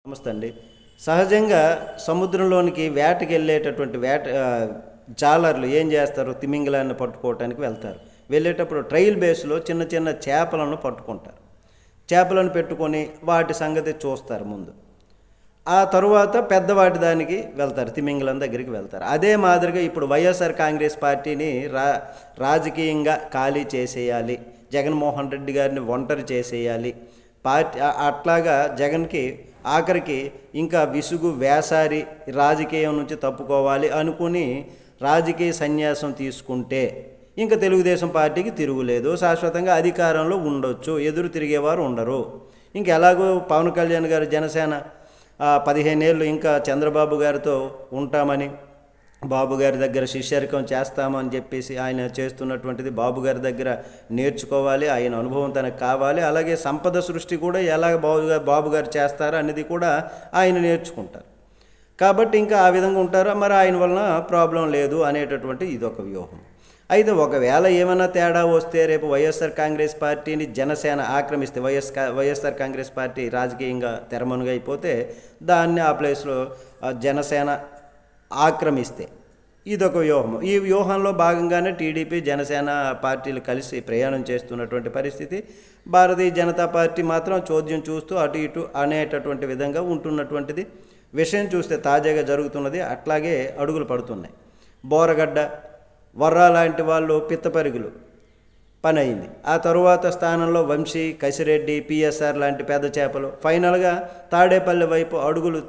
నమస్తే అండి. సహజంగా సముద్రంలోనికి వేటకెళ్ళేటటువంటి జాలర్లు ఏం చేస్తారు? తిమింగలాన్ని పట్టుకోవటానికి వెళ్తారు. వెళ్ళేటప్పుడు ట్రయల్ బేస్లో చిన్న చిన్న చేపలను పట్టుకుంటారు. చేపలను పెట్టుకొని వాటి సంగతి చూస్తారు ముందు. ఆ తరువాత పెద్దవాటి దానికి వెళ్తారు, తిమింగలం దగ్గరికి వెళ్తారు. అదే మాదిరిగా ఇప్పుడు వైఎస్ఆర్ కాంగ్రెస్ పార్టీని రాజకీయంగా ఖాళీ చేసేయాలి, జగన్మోహన్ రెడ్డి గారిని ఒంటరి చేసేయాలి, అట్లాగా జగన్కి ఆఖరికి ఇంకా విసుగు వేసారి రాజకీయం నుంచి తప్పుకోవాలి అనుకుని రాజకీయ సన్యాసం తీసుకుంటే ఇంకా తెలుగుదేశం పార్టీకి తిరుగులేదు, శాశ్వతంగా అధికారంలో ఉండొచ్చు, ఎదురు తిరిగేవారు ఉండరు. ఇంకెలాగో పవన్ కళ్యాణ్ గారు జనసేన 15 ఏళ్ళు ఇంకా చంద్రబాబు గారితో ఉంటామని, బాబు గారి దగ్గర శిష్యరికం చేస్తామని చెప్పేసి ఆయన చేస్తున్నటువంటిది బాబు గారి దగ్గర నేర్చుకోవాలి, ఆయన అనుభవం తనకు కావాలి. అలాగే సంపద సృష్టి కూడా ఎలాగ బాబు గారు చేస్తారో అనేది కూడా ఆయన నేర్చుకుంటారు. కాబట్టి ఇంకా ఆ విధంగా ఉంటారు. మరి ఆయన వలన ప్రాబ్లం లేదు అనేటటువంటి ఇదొక వ్యూహం. అయితే ఒకవేళ ఏమైనా తేడా వస్తే రేపు వైఎస్ఆర్ కాంగ్రెస్ పార్టీని జనసేన ఆక్రమిస్తే, వైఎస్ఆర్ కాంగ్రెస్ పార్టీ రాజకీయంగా తెరమనుగా అయిపోతే దాన్ని ఆ ప్లేస్లో జనసేన ఆక్రమిస్తే ఇదొక వ్యూహం. ఈ వ్యూహంలో భాగంగానే టీడీపీ జనసేన పార్టీలు కలిసి ప్రయాణం చేస్తున్నటువంటి పరిస్థితి. భారతీయ జనతా పార్టీ మాత్రం చోద్యం చూస్తూ అటు ఇటు అనేటటువంటి విధంగా ఉంటున్నటువంటిది విషయం చూస్తే తాజాగా జరుగుతున్నది అట్లాగే అడుగులు పడుతున్నాయి. బోరగడ్డ, వర్రా లాంటి వాళ్ళు పిత్తపరుగులు పని అయింది. ఆ తరువాత స్థానంలో వంశీ, కసిరెడ్డి, పిఎస్ఆర్ లాంటి పెద్ద చేపలు. ఫైనల్గా తాడేపల్లి వైపు అడుగులు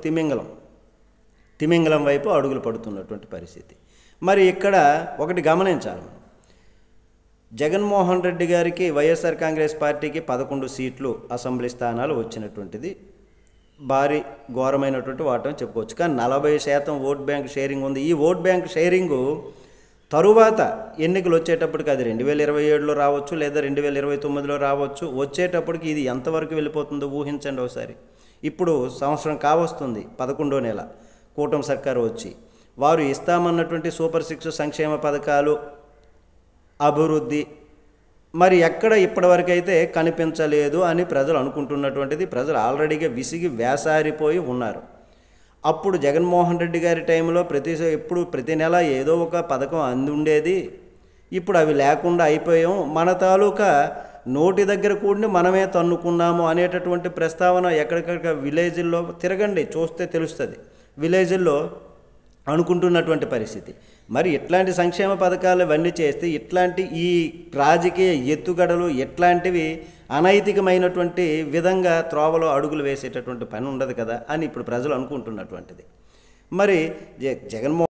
తిమింగలం వైపు అడుగులు పడుతున్నటువంటి పరిస్థితి. మరి ఇక్కడ ఒకటి గమనించాలి మనం. జగన్మోహన్ రెడ్డి గారికి వైఎస్ఆర్ కాంగ్రెస్ పార్టీకి 11 సీట్లు అసెంబ్లీ స్థానాలు వచ్చినటువంటిది భారీ ఘోరమైనటువంటి వాటం చెప్పుకోవచ్చు. కానీ 40% ఓట్ బ్యాంక్ షేరింగ్ ఉంది. ఈ ఓట్ బ్యాంక్ షేరింగు తరువాత ఎన్నికలు వచ్చేటప్పటికి అది 2027లో రావచ్చు, లేదా 2029లో రావచ్చు. వచ్చేటప్పటికి ఇది ఎంతవరకు వెళ్ళిపోతుందో ఊహించండి ఒకసారి. ఇప్పుడు సంవత్సరం కావస్తుంది, 11వ నెల కూటమి సర్కారు వచ్చి వారు ఇస్తామన్నటువంటి సూపర్ 6 సంక్షేమ పథకాలు, అభివృద్ధి మరి ఎక్కడ ఇప్పటివరకు అయితే కనిపించలేదు అని ప్రజలు అనుకుంటున్నటువంటిది. ప్రజలు ఆల్రెడీగా విసిగి వేసారిపోయి ఉన్నారు. అప్పుడు జగన్మోహన్ రెడ్డి గారి టైంలో ప్రతి నెల ఏదో ఒక పథకం అందుండేది. ఇప్పుడు అవి లేకుండా అయిపోయాం, మన తాలూకా నోటి దగ్గర కూడి మనమే తన్నుకున్నాము అనేటటువంటి ప్రస్తావన ఎక్కడికక్కడ విలేజ్ల్లో తిరగండి చూస్తే తెలుస్తుంది. విలేజ్ల్లో అనుకుంటున్నటువంటి పరిస్థితి. మరి ఇట్లాంటి సంక్షేమ పథకాలు ఇవన్నీ చేస్తే ఇట్లాంటి ఈ రాజకీయ ఎత్తుగడలు ఎట్లాంటివి అనైతికమైనటువంటి విధంగా త్రోవలో అడుగులు వేసేటటువంటి పని ఉండదు కదా అని ఇప్పుడు ప్రజలు అనుకుంటున్నటువంటిది. మరి జగన్మోహన్